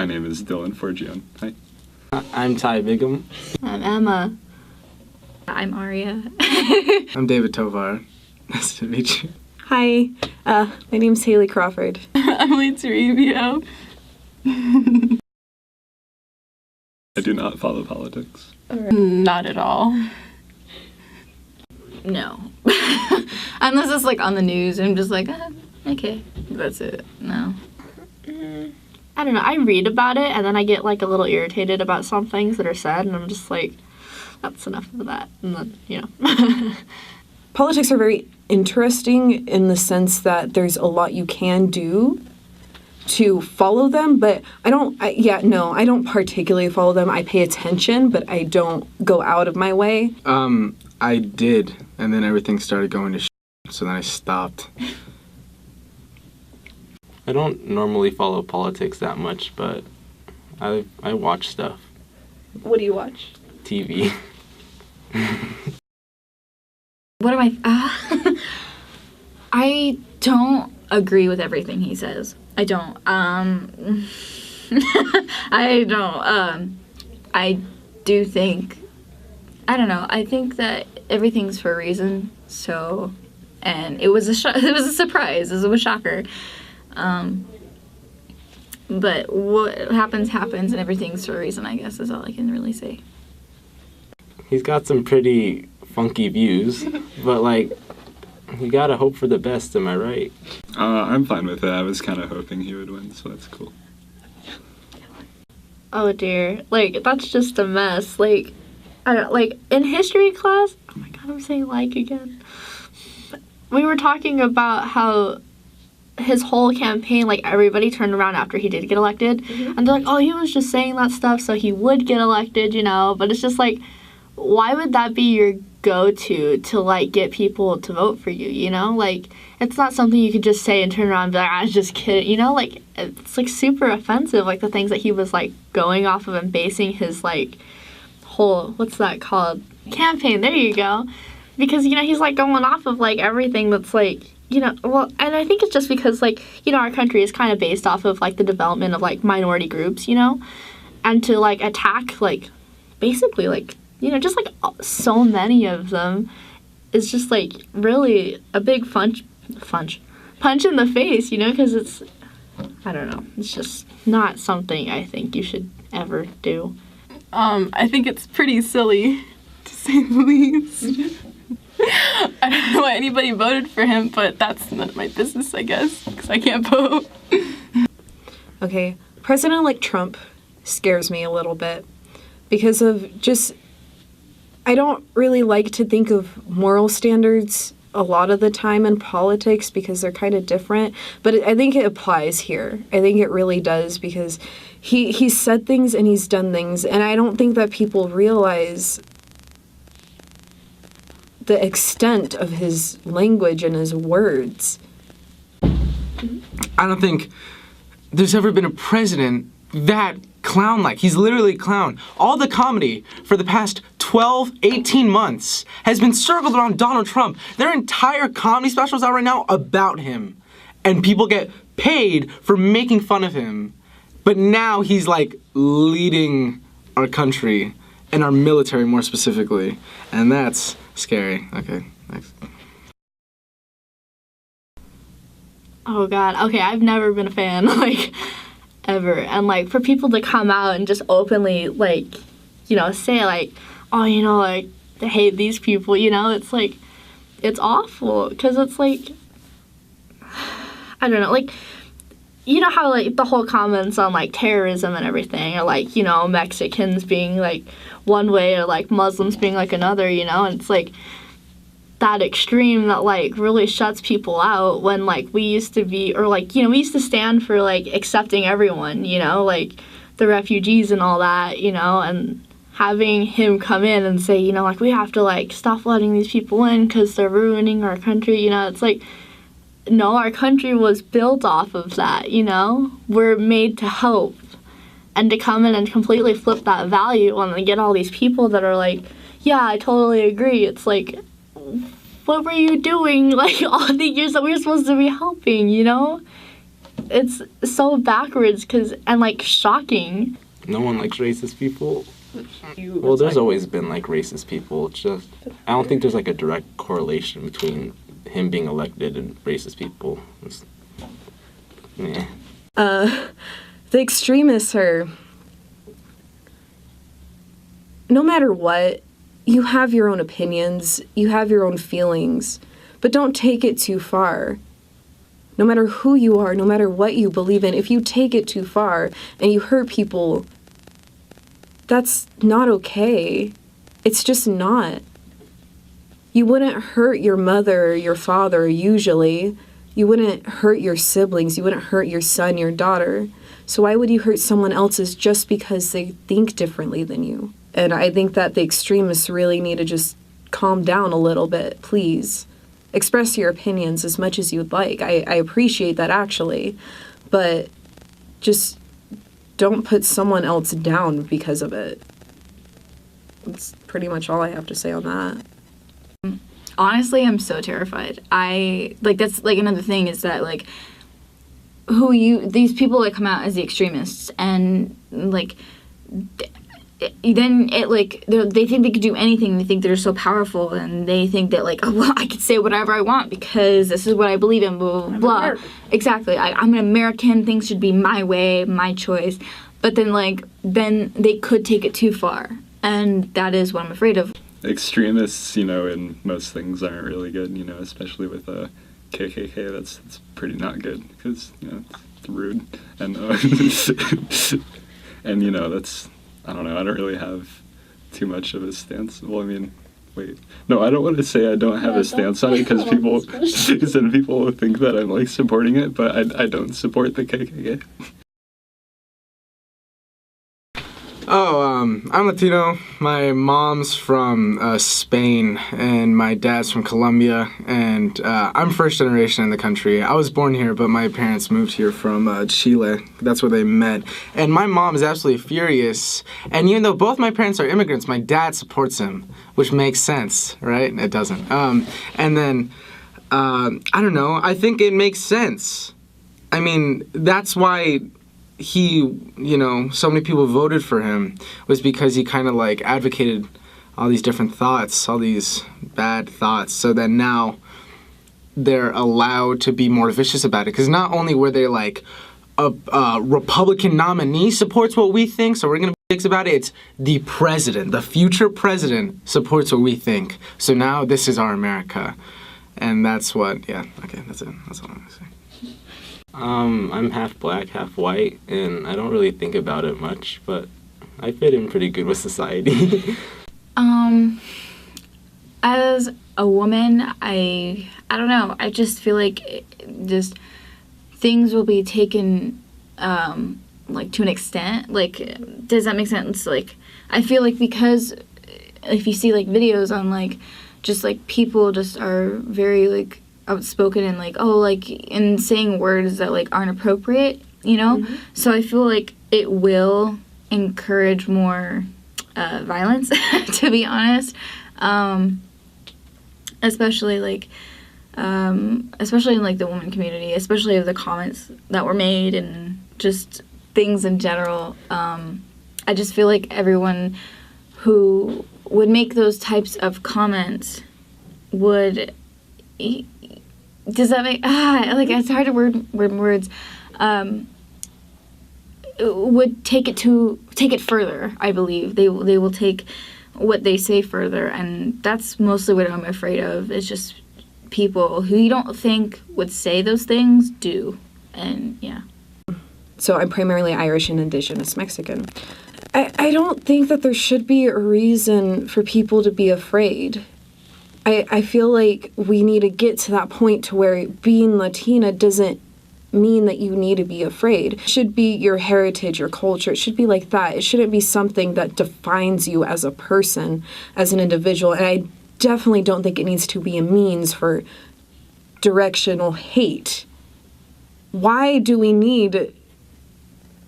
My name is Dylan Forgione. Hi. I'm Ty Bigham. I'm Emma. I'm Aria. I'm David Tovar. Nice to meet you. Hi, my name's Haley Crawford. I'm Lee Toribio. I do not follow politics. Not at all. No. Unless it's like on the news, I'm just like, okay, that's it. No. I don't know. I read about it and then I get like a little irritated about some things that are said, and I'm just like, that's enough of that. And then, you know. Politics are very interesting in the sense that there's a lot you can do to follow them, but I don't particularly follow them. I pay attention, but I don't go out of my way. I did, and then everything started going to shit, so then I stopped. I don't normally follow politics that much, but I watch stuff. What do you watch? TV. What am I? I don't agree with everything he says. I don't. I don't. I do think. I don't know. I think that everything's for a reason. So, and it was a it was a surprise. It was a shocker. But what happens, and everything's for a reason, I guess, is all I can really say. He's got some pretty funky views, but, like, you gotta hope for the best, am I right? I'm fine with it. I was kind of hoping he would win, so that's cool. Oh dear. Like, that's just a mess. Like, I don't, like, in history class, oh my god, I'm saying like again. We were talking about how his whole campaign, like, everybody turned around after he did get elected, and they're like, oh, he was just saying that stuff so he would get elected, you know, but it's just like, why would that be your go-to to, like, get people to vote for you, you know? Like, it's not something you could just say and turn around and be like, I was just kidding, you know? Like, it's, like, super offensive, like, the things that he was, like, going off of and basing his, like, whole, what's that called? Campaign, there you go. Because, you know, he's, like, going off of, like, everything that's, like, you know, well, and I think it's just because, like, you know, our country is kind of based off of, like, the development of, like, minority groups, you know? And to, like, attack, like, basically, like, you know, just, like, so many of them is just, like, really a big punch in the face, you know, because it's, I don't know, it's just not something I think you should ever do. I think it's pretty silly, to say the least. I don't know why anybody voted for him, but that's none of my business, I guess, because I can't vote. Okay, President-elect Trump scares me a little bit because of just, I don't really like to think of moral standards a lot of the time in politics because they're kind of different, but I think it applies here. I think it really does because he's said things and he's done things, and I don't think that people realize the extent of his language and his words. I don't think there's ever been a president that clown-like. He's literally clown. All the comedy for the past 12, 18 months has been circled around Donald Trump. There are entire comedy specials out right now about him. And people get paid for making fun of him. But now he's, like, leading our country and our military more specifically. And that's scary. Okay, next. Oh god, okay, I've never been a fan, like, ever. And, like, for people to come out and just openly, like, you know, say, like, oh, you know, like, they hate these people, you know, it's, like, it's awful, because it's, like, I don't know, like, you know how, like, the whole comments on, like, terrorism and everything, or, like, you know, Mexicans being, like, one way, or, like, Muslims being, like, another, you know, and it's, like, that extreme that, like, really shuts people out when, like, we used to be, or, like, you know, we used to stand for, like, accepting everyone, you know, like, the refugees and all that, you know, and having him come in and say, you know, like, we have to, like, stop letting these people in because they're ruining our country, you know, it's, like, no, our country was built off of that, you know? We're made to help. And to come in and completely flip that value and then get all these people that are like, yeah, I totally agree. It's like, what were you doing, like, all the years that we were supposed to be helping, you know? it's so backwards and like shocking. No one likes racist people. Well, there's always been like racist people. It's just I don't think there's like a direct correlation between him being elected and racist people. Yeah. The extremists are, no matter what, you have your own opinions, you have your own feelings, but don't take it too far. No matter who you are, no matter what you believe in, if you take it too far and you hurt people, that's not okay. It's just not. You wouldn't hurt your mother or your father usually. You wouldn't hurt your siblings. You wouldn't hurt your son, your daughter. So why would you hurt someone else's just because they think differently than you? And I think that the extremists really need to just calm down a little bit, please. Express your opinions as much as you'd like. I appreciate that, actually. But just don't put someone else down because of it. That's pretty much all I have to say on that. Honestly, I'm so terrified. That's like another thing is that like these people that come out as the extremists and like then it like they think they could do anything. They think they're so powerful and they think that like, oh well, I could say whatever I want because this is what I believe in, blah blah blah. Exactly. I'm an American, things should be my way, my choice. But then they could take it too far, and that is what I'm afraid of. Extremists, in most things aren't really good, especially with KKK. That's pretty not good because, it's rude. And, and, that's, I don't know, I don't really have too much of a stance. Well, I mean, wait. No, I don't want to say I don't have a stance on it because people think that I'm, like, supporting it, but I don't support the KKK. Oh, I'm Latino. My mom's from Spain, and my dad's from Colombia, and I'm first generation in the country. I was born here, but my parents moved here from Chile. That's where they met. And my mom is absolutely furious. And even though both my parents are immigrants, my dad supports him, which makes sense, right? It doesn't. And then, I don't know. I think it makes sense. I mean, that's why he, so many people voted for him, was because he kind of like advocated all these different thoughts, all these bad thoughts, so that now they're allowed to be more vicious about it. Because not only were they like, a Republican nominee supports what we think, so we're going to be vicious about it, it's the president, the future president supports what we think. So now this is our America. And that's what, yeah, okay, that's it. That's all I'm going to say. I'm half black, half white, and I don't really think about it much, but I fit in pretty good with society. As a woman, I don't know, I just feel like just things will be taken, like, to an extent. Like, does that make sense? Like, I feel like because if you see, like, videos on, like, just, like, people just are very, like, outspoken and like in saying words that like aren't appropriate, Mm-hmm. So I feel like it will encourage more violence, to be honest, especially in like the woman community, especially of the comments that were made and just things in general. I just feel like everyone who would make those types of comments would. Does that make like it's hard to word words? Would take it further. I believe they will take what they say further, and that's mostly what I'm afraid of. It's just people who you don't think would say those things do, and yeah. So I'm primarily Irish and Indigenous Mexican. I don't think that there should be a reason for people to be afraid. I feel like we need to get to that point to where being Latina doesn't mean that you need to be afraid. It should be your heritage, your culture. It should be like that. It shouldn't be something that defines you as a person, as an individual. And I definitely don't think it needs to be a means for directional hate. Why do we need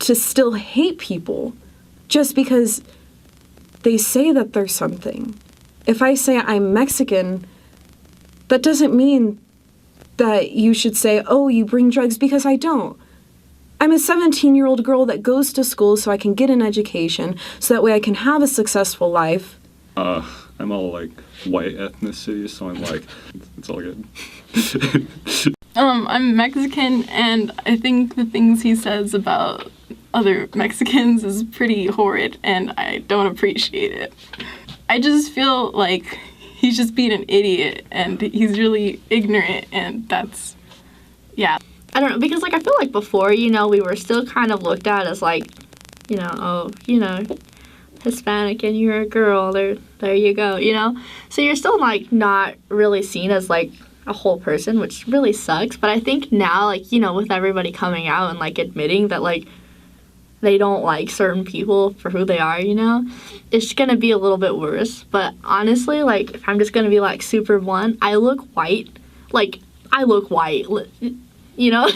to still hate people just because they say that they're something? If I say I'm Mexican, that doesn't mean that you should say, oh, you bring drugs, because I don't. I'm a 17-year-old girl that goes to school so I can get an education, so that way I can have a successful life. I'm all like white ethnicity, so I'm like, it's all good. I'm Mexican, and I think the things he says about other Mexicans is pretty horrid, and I don't appreciate it. I just feel like he's just being an idiot, and he's really ignorant, and that's, yeah. I don't know, because, like, I feel like before, you know, we were still kind of looked at as, like, you know, oh, you know, Hispanic and you're a girl, there you go, you know? So you're still, like, not really seen as, like, a whole person, which really sucks. But I think now, like, you know, with everybody coming out and, like, admitting that, like, they don't like certain people for who they are, you know, it's gonna be a little bit worse. But honestly, like, if I'm just gonna be, like, super blunt, I look white. Like, I look white, you know?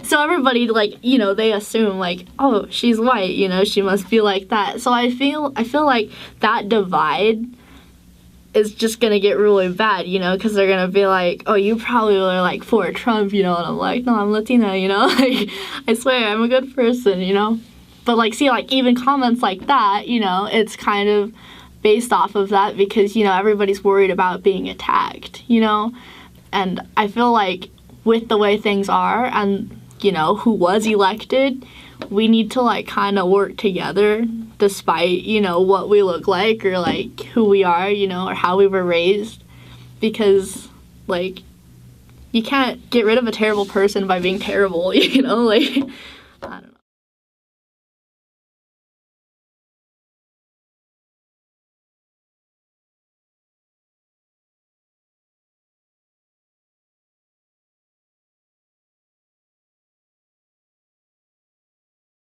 So everybody, like, you know, they assume, like, oh, she's white, you know, she must be like that. So I feel like that divide is just gonna get really bad, you know, because they're gonna be like, oh, you probably were, like, for Trump, you know, and I'm like, no, I'm Latina, you know? Like, I swear, I'm a good person, you know? But, like, see, like, even comments like that, you know, it's kind of based off of that because, you know, everybody's worried about being attacked, you know? And I feel like with the way things are and, you know, who was elected, we need to, like, kind of work together despite, you know, what we look like or, like, who we are, you know, or how we were raised. Because, like, you can't get rid of a terrible person by being terrible, you know? Like, I don't know.